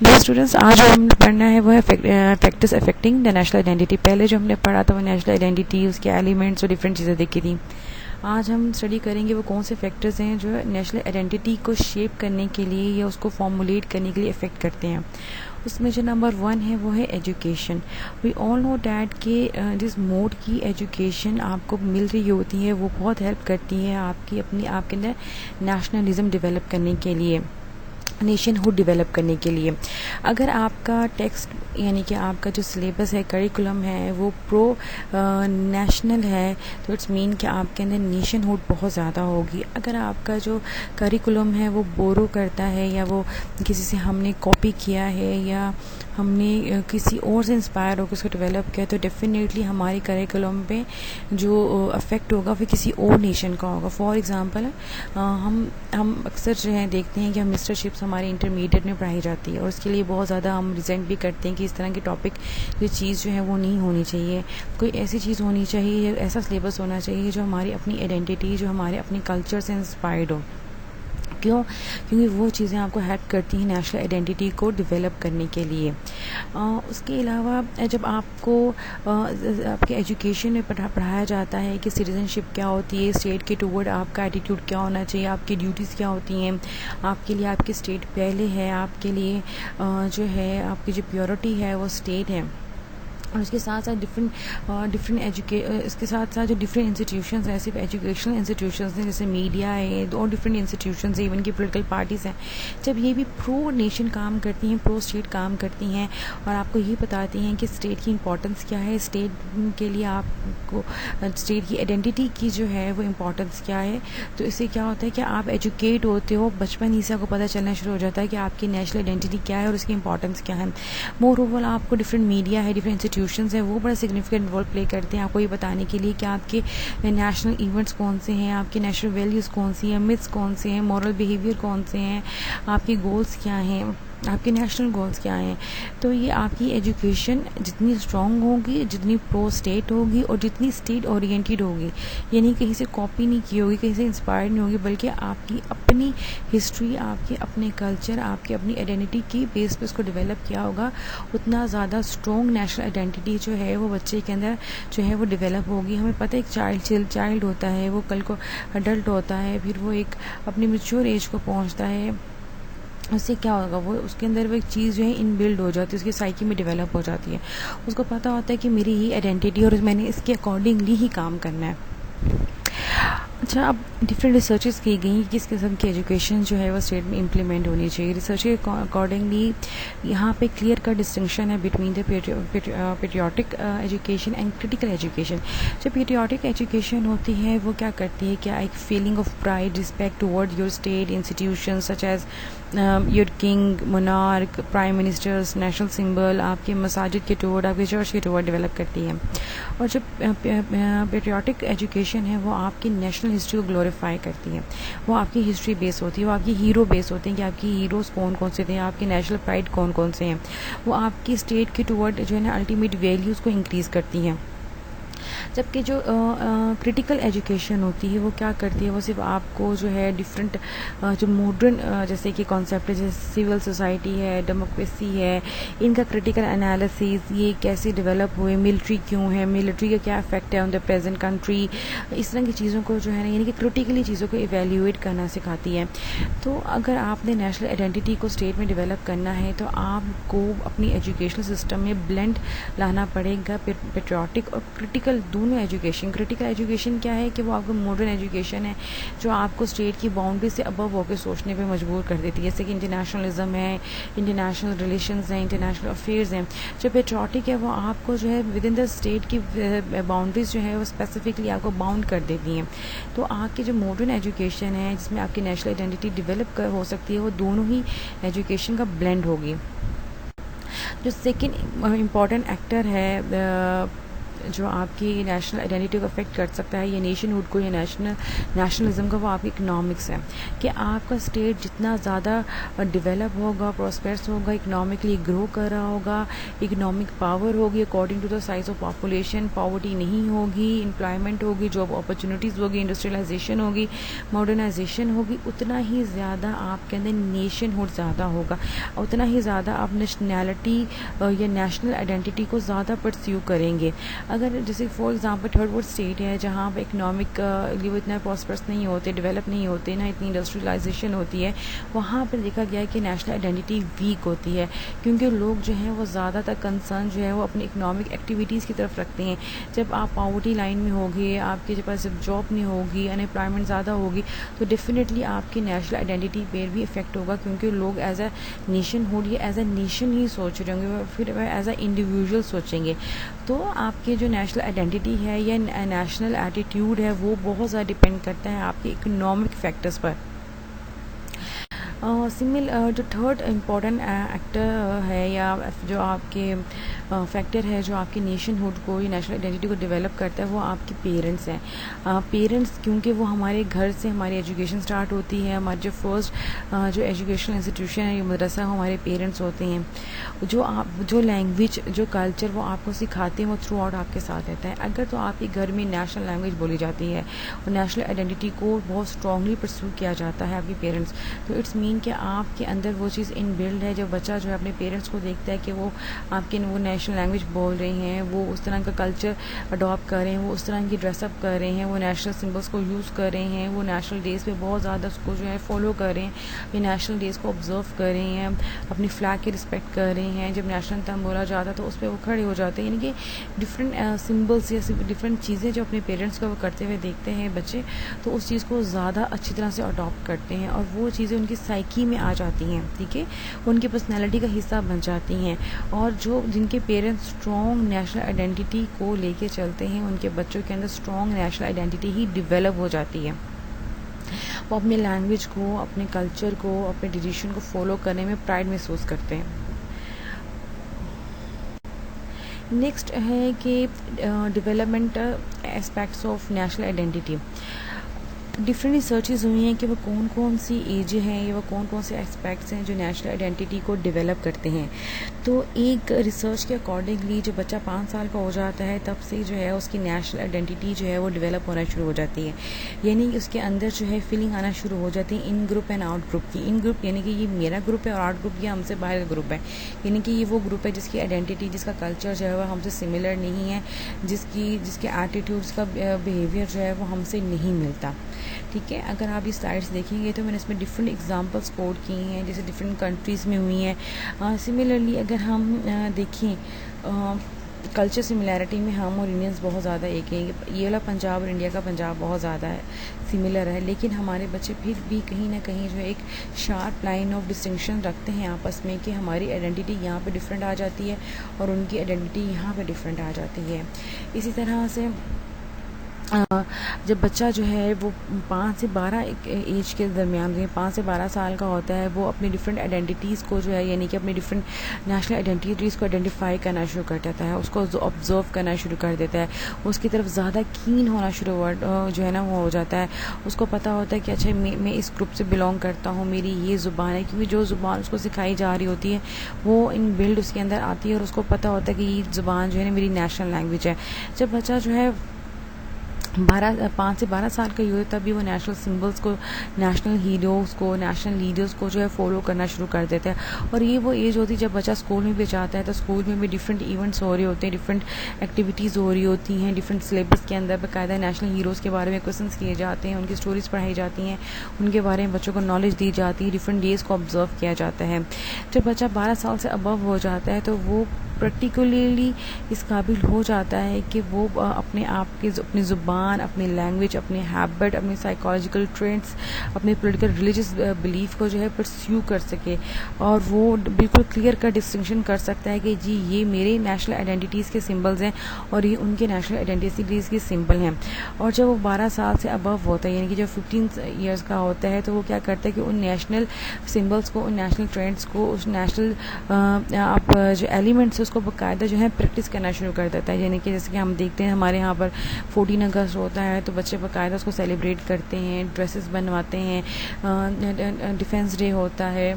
जो स्टूडेंट्स आज जो हमने पढ़ना है वो है factors affecting the national identity. पहले जो हमने पढ़ा था वो नेशनल आइडेंटिटी, उसके एलिमेंट्स और डिफरेंट चीज़ें देखी थी। आज हम स्टडी करेंगे वो कौन से फैक्टर्स हैं जो नेशनल आइडेंटिटी को शेप करने के लिए या उसको फॉर्मुलेट करने के लिए इफ़ेक्ट करते हैं। उसमें जो नंबर 1 है वो है education. We all know that कि जिस मोड की एजुकेशन आपको मिल रही होती है वो बहुत हेल्प करती है आपके अंदर नेशनलिज्म डेवलप करने के लिए, नेशनहुड डेवलप करने के लिए। अगर आपका टेक्स्ट यानी कि आपका जो सिलेबस है, करिकुलम है, वो प्रो नेशनल है तो इट्स मीन कि आपके अंदर नेशनहुड बहुत ज़्यादा होगी। अगर आपका जो करिकुलम है वो बोरो करता है या वो किसी से हमने कॉपी किया है या हमने किसी और से इंस्पायर होकर उसको डेवलप किया तो डेफिनेटली हमारे करिकुलम पे जो अफेक्ट होगा वो किसी और नेशन का होगा। फॉर एग्जांपल हम अक्सर जो है देखते हैं कि हम मिस्टरशिप्स हमारे इंटरमीडिएट में पढ़ाई जाती है और उसके लिए बहुत ज़्यादा हम रिजेंट भी करते हैं कि इस तरह के टॉपिक ये चीज़ जो है वो नहीं होनी चाहिए। कोई ऐसी चीज़ होनी चाहिए, ऐसा सिलेबस होना चाहिए जो हमारी अपनी आइडेंटिटी, जो हमारे अपने कल्चर से इंस्पायर्ड हो। क्यों? क्योंकि वो चीज़ें आपको हेल्प करती हैं नेशनल आइडेंटिटी को डेवलप करने के लिए। उसके अलावा जब आपको आपके एजुकेशन में पढ़ाया जाता है कि सिटीजनशिप क्या होती है, स्टेट के टूवर्ड आपका एटीट्यूड क्या होना चाहिए, आपकी ड्यूटीज़ क्या होती हैं, आपके लिए आपकी स्टेट पहले है, आपके लिए जो है आपकी जो प्योरिटी है वो स्टेट है। और इसके साथ साथ इसके साथ साथ जो डिफरेंट इंस्टीट्यूशंस हैं, सिर्फ एजुकेशनल इंस्टीट्यूशंस हैं जैसे मीडिया है और डिफरेंट इंस्टीट्यूशंस हैं, इवन की पॉलिटिकल पार्टीज़ हैं, जब ये भी प्रो नेशन काम करती हैं, प्रो स्टेट काम करती हैं और आपको ये बताती हैं कि स्टेट की इंपॉर्टेंस क्या है, स्टेट के लिए आपको स्टेट की आइडेंटिटी की जो है वो इम्पोर्टेंस क्या है, तो इससे क्या होता है कि आप एजुकेट होते हो, बचपन ही से आपको पता चलना शुरू हो जाता है कि आपकी नेशनल आइडेंटिटी क्या है और उसकी इंपॉर्टेंस क्या है। मोर ओवर आपको डिफरेंट मीडिया है, डिफरेंट इंस्टीट्यूशंस हैं, वो बड़ा सिग्निफिकेंट रोल प्ले करते हैं आपको ये बताने के लिए कि आपके नेशनल इवेंट्स कौन से हैं, आपके नेशनल वैल्यूज़ कौन सी हैं, मिथ्स कौन से हैं, मॉरल बिहेवियर कौन से हैं, आपके गोल्स क्या हैं, आपके नेशनल गोल्स क्या हैं। तो ये आपकी एजुकेशन जितनी स्ट्रॉन्ग होगी, जितनी प्रो स्टेट होगी और जितनी स्टेट ओरिएंटेड होगी, यानी कहीं से कॉपी नहीं की होगी, कहीं से इंस्पायर्ड नहीं होगी, बल्कि आपकी अपनी हिस्ट्री, आपके अपने कल्चर, आपकी अपनी आइडेंटिटी की बेस पे उसको डेवलप किया होगा, उतना ज़्यादा स्ट्रॉन्ग नेशनल आइडेंटिटी जो है वो बच्चे के अंदर जो है वो डेवलप होगी। हमें पता है एक चाइल्ड होता है, वो कल को अडल्ट होता है, फिर वो एक अपनी मैच्योर एज को पहुँचता है, उससे क्या होगा, वो उसके अंदर वो एक चीज़ जो है इनबिल्ड हो जाती है, उसकी साइकी में डेवलप हो जाती है। उसको पता होता है कि मेरी ही आइडेंटिटी और मैंने इसके अकॉर्डिंगली ही काम करना है। अच्छा, अब डिफरेंट रिसर्चेस की गई कि किस किस्म की एजुकेशन जो है वो स्टेट में इम्प्लीमेंट होनी चाहिए। रिसर्च के अकॉर्डिंगली यहाँ पे क्लियर का डिस्टिंक्शन है between the patriotic education and critical education. जो पेट्रियाटिक एजुकेशन होती है वो क्या करती है, क्या एक feeling of pride, respect toward your state institution such as your king, monarch, prime ministers, national symbol, आपके मसाजिद के टुवर्ड, आपके चर्च के टुवर्ड डेवलप करती है। और जो पेट्रियाटिक एजुकेशन है वो आपकी नेशनल हिस्ट्री को ग्लोरीफाई करती है, वो आपकी हिस्ट्री बेस होती है, वो आपकी हीरो बेस होते हैं कि आपकी हीरोज़ कौन कौन से थे, आपके नेशनल प्राइड कौन कौन से हैं, वो आपकी स्टेट के टुवर्ड जो है ना अल्टीमेट वैल्यूज़ को इंक्रीज़ करती हैं। जबकि जो क्रिटिकल एजुकेशन होती है वो क्या करती है, वो सिर्फ आपको जो है डिफरेंट जो मॉडर्न जैसे कि कॉन्सेप्ट है, जैसे सिविल सोसाइटी है, डेमोक्रेसी है, इनका क्रिटिकल एनालिसिस, ये कैसे डेवलप हुए, मिलिट्री क्यों है, मिलिट्री का क्या इफेक्ट है ऑन द प्रेजेंट कंट्री, इस तरह की चीज़ों को जो है ना यानी कि क्रिटिकली चीज़ों को इवेल्यूएट करना सिखाती है। तो अगर आपने नेशनल आइडेंटिटी को स्टेट में डेवलप करना है तो आपको अपनी एजुकेशनल सिस्टम में ब्लेंड लाना पड़ेगा पेट्रियाटिक और क्रिटिकल दोनों एजुकेशन। क्रिटिकल एजुकेशन क्या है कि वो आपको मॉडर्न एजुकेशन है जो आपको स्टेट की बाउंड्री से अबव होकर सोचने पे मजबूर कर देती है, जैसे कि इंटरनेशनलिज्म है, इंटरनेशनल रिलेशंस हैं, इंटरनेशनल अफेयर्स हैं। जो पेट्रियाटिक है वो आपको जो है विद इन द स्टेट की बाउंड्रीज जो है वो स्पेसिफिकली आपको बाउंड कर देती हैं। तो आपकी जो मॉडर्न एजुकेशन है जिसमें आपकी नेशनल आइडेंटिटी डेवलप हो सकती है वो दोनों ही एजुकेशन का ब्लेंड होगी। जो सेकेंड इम्पॉर्टेंट एक्टर है जो आपकी नेशनल आइडेंटिटी को अफेक्ट कर सकता है, या नेशनहुड को, या नेशनलिज्म का, वो आपकी इकनॉमिक्स है। कि आपका स्टेट जितना ज़्यादा डेवलप होगा, प्रॉस्पेरस होगा, इकनॉमिकली ग्रो कर रहा होगा, इकनॉमिक पावर होगी according to the size of population, poverty नहीं होगी, एम्प्लॉयमेंट होगी, जॉब अपॉर्चुनिटीज़ होगी, इंडस्ट्रियलाइजेशन होगी, मॉडर्नाइजेशन होगी, उतना ही ज़्यादा आपके अंदर नेशनहुड ज़्यादा होगा, उतना ही ज़्यादा आप नेशनैलिटी या नेशनल आइडेंटिटी को ज़्यादा परस्यू करेंगे। अगर जैसे for example third world state है जहाँ पर इकनॉमिक वो इतना प्रॉस्परस नहीं होते, डेवलप नहीं होते, ना इतनी इंडस्ट्रियलाइजेशन होती है, वहाँ पर देखा गया है कि नेशनल आइडेंटिटी वीक होती है, क्योंकि लोग जो हैं वो ज़्यादातर कंसर्न जो है वो अपनी इकोनॉमिक एक्टिविटीज़ की तरफ रखते हैं। जब आप पॉवर्टी लाइन में होगे, आपके पास जब जॉब नहीं होगी, अनएम्प्लॉयमेंट ज़्यादा होगी, तो डेफिनेटली आपकी नेशनल आइडेंटिटी पर भी इफेक्ट होगा, क्योंकि लोग एज अ नेशनहुड या एज अ नेशन ही सोच रहे होंगे, फिर वह एज अ इंडिविजुअल सोचेंगे। तो आपकी जो नेशनल आइडेंटिटी है या नेशनल एटीट्यूड है वो बहुत ज़्यादा डिपेंड करता है आपके इकोनॉमिक फैक्टर्स पर। जो थर्ड इम्पॉर्टेंट एक्टर है या जो आपके फैक्टर है जो आपकी नेशनहुड को या नेशनल आइडेंटिटी को डेवलप करता है, वो आपके पेरेंट्स हैं। पेरेंट्स, क्योंकि वो हमारे घर से हमारी एजुकेशन स्टार्ट होती है, हमारी जो फर्स्ट जो एजुकेशनल इंस्टीट्यूशन है, ये मदरसा, हमारे पेरेंट्स होते हैं। जो लैंग्वेज, जो कल्चर वो आपको सिखाते हैं, वो थ्रू आउट आपके साथ रहता है। अगर तो आपके घर में नेशनल लैंग्वेज बोली जाती है और नेशनल आइडेंटिटी को बहुत स्ट्रांगली परस्यू किया जाता है आपके पेरेंट्स, तो इट्स मीन कि आपके अंदर वो चीज़ इनबिल्ड है। जब बच्चा जो है अपने पेरेंट्स को देखता है कि वो आपके वो नेशनल लैंग्वेज बोल रहे हैं, वो उस तरह का कल्चर अडॉप्ट कर रहे हैं, वो उस तरह की ड्रेसअप कर रहे हैं, वो नेशनल सिंबल्स को यूज़ कर रहे हैं, वो नेशनल डेज़ पे बहुत ज़्यादा उसको जो है फॉलो कर रहे हैं, ये नेशनल डेज़ को ऑब्जर्व कर रहे हैं, अपनी फ्लैग की रिस्पेक्ट कर रहे हैं, जब नेशनल एंथम बोला जाता है तो उस पर वो खड़े हो जाते हैं। यानी कि डिफरेंट सिंबल्स या डिफरेंट चीज़ें जो अपने पेरेंट्स को वो करते हुए देखते हैं बच्चे, तो उस चीज़ को ज़्यादा अच्छी तरह से अडॉप्ट करते हैं और वो चीज़ें उनकी साइकी में आ जाती हैं, ठीक है, उनकी पर्सनैलिटी का हिस्सा बन जाती हैं। और जो जिनके पेरेंट्स स्ट्रॉन्ग नेशनल आइडेंटिटी को लेके चलते हैं, उनके बच्चों के अंदर स्ट्रॉन्ग नेशनल आइडेंटिटी ही डेवलप हो जाती है। वो अपने लैंग्वेज को, अपने कल्चर को, अपने ट्रेडिशन को फॉलो करने में प्राइड महसूस करते हैं। नेक्स्ट है कि development aspects of national identity. Different researches हुई हैं कि वो कौन कौन सी एज हैं या वो कौन कौन से एस्पेक्ट्स हैं जो नेशनल आइडेंटिटी को डेवलप करते हैं। तो एक रिसर्च के अकॉर्डिंगली जब बच्चा 5 साल का हो जाता है तब से जो है उसकी नेशनल आइडेंटिटी जो है वो डेवलप होना शुरू हो जाती है, यानी कि उसके अंदर जो है फीलिंग आना शुरू हो जाती है इन ग्रुप एंड आउट ग्रुप की। इन ग्रुप यानी कि ये मेरा ग्रुप है और आउट ग्रुप ये हमसे बाहर का ग्रुप है, यानी कि ये वो ग्रुप है जिसकी आइडेंटिटी, जिसका कल्चर जो है वो हमसे सिमिलर नहीं है, जिसके एटीट्यूड्स का बिहेवियर जो है वो हमसे नहीं मिलता, ठीक है। अगर आप ये स्लाइड्स देखेंगे तो मैंने इसमें डिफरेंट एग्जांपल्स कोड किए हैं जैसे डिफरेंट कंट्रीज़ में हुई हैं। सिमिलरली अगर हम देखें कल्चर सिमिलैरिटी में हम और इंडियंस बहुत ज़्यादा एक हैं। ये वाला पंजाब और इंडिया का पंजाब बहुत ज़्यादा है सिमिलर है, लेकिन हमारे बच्चे फिर भी कहीं ना कहीं जो है एक शार्प लाइन ऑफ डिस्टिंक्शन रखते हैं आपस में कि हमारी आइडेंटिटी यहाँ पे डिफरेंट आ जाती है और उनकी आइडेंटिटी यहाँ पे डिफरेंट आ जाती है। इसी तरह से जब बच्चा जो है वो 5 से 12 एज के दरमियान, 5 से 12 साल का होता है, वो अपनी डिफरेंट आइडेंटिटीज़ को जो है यानी कि अपनी डिफरेंट नेशनल आइडेंटिटीज़ को आइडेंटिफाई करना शुरू कर देता है, उसको ऑब्जर्व करना शुरू कर देता है, उसकी तरफ ज़्यादा कीन होना शुरू जो है ना वो हो जाता है। उसको पता होता है कि अच्छा मैं इस ग्रुप से बिलोंग करता हूँ, मेरी ये ज़ुबान है, क्योंकि जो ज़ुबान उसको सिखाई जा रही होती है वो इन बिल्ड उसके अंदर आती है और उसको पता होता है कि ये ज़ुबान जो है ना मेरी नेशनल लैंग्वेज है। जब बच्चा जो है 5 से 12 साल का यूथ तभी वो नेशनल सिंबल्स को, नेशनल हीरोज़ को, नेशनल लीडर्स को जो है फॉलो करना शुरू कर देता है। और ये वो एज होती है जब बच्चा स्कूल में भी जाता है तो स्कूल में भी डिफरेंट इवेंट्स हो रहे होते हैं, डिफरेंट एक्टिविटीज़ हो रही होती हैं, डिफरेंट सिलेबस के अंदर बाकायदा नेशनल हीरोज़ के बारे में क्वेश्चन किए जाते हैं, उनकी स्टोरीज पढ़ाई जाती हैं, उनके बारे में बच्चों को नॉलेज दी जाती है, डिफरेंट डेज़ को ऑब्जर्व किया जाता है। जब बच्चा 12 साल से अबव हो जाता है तो वो पर्टिकुलरली इस काबिल हो जाता है कि वो अपने आप की अपनी ज़ुबान, अपनी लैंग्वेज, अपने हैबिट, अपनी साइकोलॉजिकल ट्रेंड्स, अपने पॉलिटिकल रिलीजियस बिलीफ को जो है परस्यू कर सके और वो बिल्कुल क्लियर का डिस्टिंक्शन कर सकता है कि जी ये मेरे नेशनल आइडेंटिटीज़ के सिंबल्स हैं और ये उनके नेशनल आइडेंटिटीज़ के सिंबल हैं। और जब वो 12 साल से अबव होता है यानी कि जब 15 ईयर्स का होता है तो वो क्या करता है कि उन नेशनल सिंबल्स को, उन नेशनल ट्रेंड्स को, उस नेशनल आप जो एलिमेंट्स से उसको बाकायदा जो है प्रैक्टिस करना शुरू कर देता है। यानी कि जैसे कि हम देखते हैं हमारे यहाँ पर 14 अगस्त होता है तो बच्चे बाकायदा उसको सेलिब्रेट करते हैं, ड्रेसेस बनवाते हैं, डिफेंस डे होता है,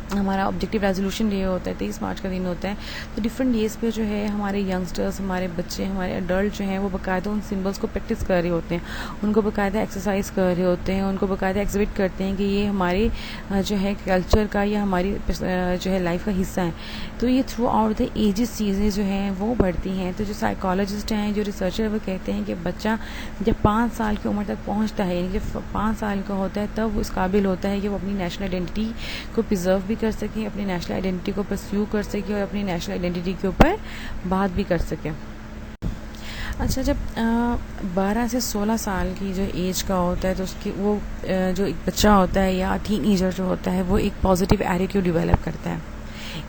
हमारा ऑब्जेक्टिव रेजोल्यूशन डे होता है, 23 मार्च का दिन होता है। तो डिफरेंट डेज़ पे जो है हमारे यंगस्टर्स, हमारे बच्चे, हमारे एडल्ट जो हैं वो बाकायदा उन सिंबल्स को प्रैक्टिस कर रहे होते हैं, उनको बाकायदा एक्सरसाइज कर रहे होते हैं, उनको बाकायदा एग्जिबिट करते हैं कि ये हमारे जो है कल्चर का या हमारी जो है लाइफ का हिस्सा है। तो ये थ्रू आउट द एजेस चीज़ें जो हैं वो बढ़ती हैं। तो जो साइकोलॉजिस्ट हैं, जो रिसर्चर, वो कहते हैं कि बच्चा जब 5 साल की उम्र तक पहुँचता है, यानी जब 5 साल का होता है, तब वो इस काबिल होता है कि वो अपनी नेशनल आइडेंटिटी को प्रिजर्व भी कर सके, अपनी नेशनल आइडेंटिटी को परस्यू कर सके और अपनी नेशनल आइडेंटिटी के ऊपर बात भी कर सके। अच्छा, जब 12 से 16 साल की जो एज का होता है तो उसकी वो जो एक बच्चा होता है या टीनेजर जो होता है वो एक पॉजिटिव एटीट्यूड डेवलप करता है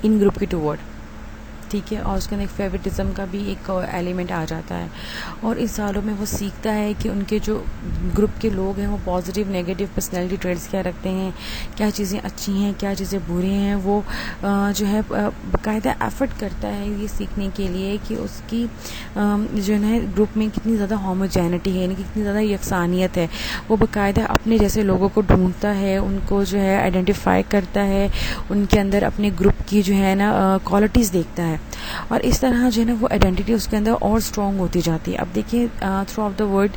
इन ग्रुप के टूवर्ड, ठीक है, और उसके अंदर एक फेवरेटिज्म का भी एक एलिमेंट आ जाता है। और इस सालों में वो सीखता है कि उनके जो ग्रुप के लोग हैं वो पॉजिटिव नेगेटिव पर्सनैलिटी ट्रेड्स क्या रखते हैं, क्या चीज़ें अच्छी हैं, क्या चीज़ें बुरी हैं। वो जो है बाकायदा एफर्ट करता है ये सीखने के लिए कि उसकी जो है ग्रुप में कितनी ज़्यादा होमोजेनिटी है, यानी कि कितनी ज़्यादा यकसानियत है। वो बाकायदा अपने जैसे लोगों को ढूंढता है, उनको जो है आइडेंटिफाई करता है, उनके अंदर अपने ग्रुप की जो है ना क्वालिटीज़ देखता है, और इस तरह जो है ना वो आइडेंटिटी उसके अंदर और स्ट्रॉन्ग होती जाती है। अब देखिए थ्रू आउट द वर्ल्ड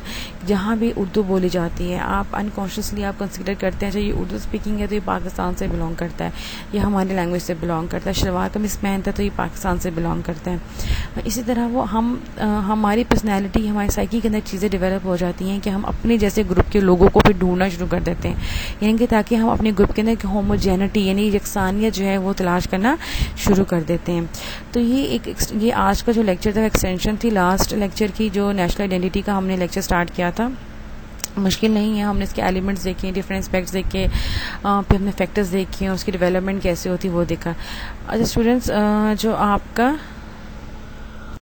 जहाँ भी उर्दू बोली जाती है, आप अनकॉन्शियसली आप कंसिडर करते हैं अच्छा ये उर्दू स्पीकिंग है तो ये पाकिस्तान से बिलोंग करता है, ये हमारी लैंग्वेज से बिलोंग करता है। शलवार कमीज पहनता है तो ये पाकिस्तान से बिलोंग करता है। इसी तरह वो हमारी पर्सनैलिटी, हमारी साइकी के अंदर चीज़ें डेवलप हो जाती हैं कि हम अपने जैसे ग्रुप के लोगों को फिर ढूंढना शुरू कर देते हैं, यानी कि ताकि हम अपने ग्रुप के अंदर होमोजेनिटी यानी यकसानियत जो है वो तलाश करना शुरू कर देते हैं। तो ये आज का जो लेक्चर था एक्सटेंशन थी लास्ट लेक्चर की, जो नेशनल आइडेंटिटी का हमने लेक्चर स्टार्ट किया था। मुश्किल नहीं है, हमने इसके एलिमेंट्स देखे, डिफरेंट एस्पेक्ट्स देखे, फिर हमने फैक्टर्स देखे, उसकी डेवलपमेंट कैसे होती वो देखा। अच्छा स्टूडेंट्स, जो आपका